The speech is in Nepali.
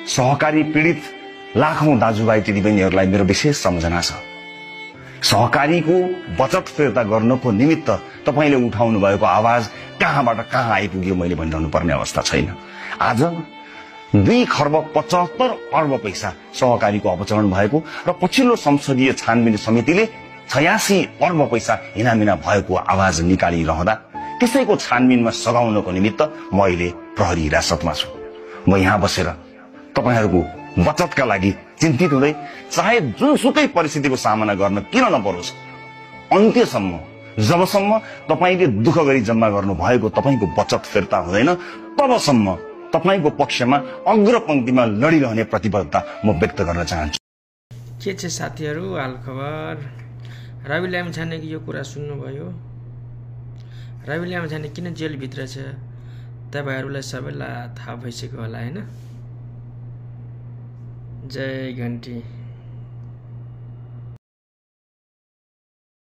सहकारी पीडित लाखौं दाजुभाइ दिदीबहिनीहरूलाई मेरो विशेष सम्झना छ। सहकारीको बचत फिर्ता गर्नको निमित्त तपाईले उठाउनु भएको आवाज कहाँबाट कहाँ आइपुग्यो मैले भनिरहनु पर्ने अवस्था छैन। आज 2 खर्ब 75 अर्ब पैसा सहकारीको अपचरण भएको र पछिल्लो संसदीय छानबिन समितिले 86 अर्ब पैसा हिनामिना भएको आवाज निकालिरहँदा त्यसैको छानबिनमा सघाउनको निमित्त म अहिले प्रहरी हिरासतमा छु। म यहाँ बसेर तपाईहरूको बचतका लागि चिन्तित हुँदै चाहे जुनसुकै परिस्थितिको सामना गर्न किन नपरोस्, अन्त्यसम्म जबसम्म तपाईले दुःख गरी जम्मा गर्नु भएको तपाईको बचत फिर्ता हुँदैन तबसम्म तपाईको पक्षमा अग्रपंक्तिमा लडिरहने प्रतिबद्धता म व्यक्त गर्न चाहन्छु। के छ साथीहरू, हाल खबर? रवि लामिछानेको यो कुरा सुन्नुभयो? रवि लामिछाने किन जेलभित्र छ तपाईहरूलाई सबैलाई थाहा भइसक्यो होला हैन? जय घन्टी।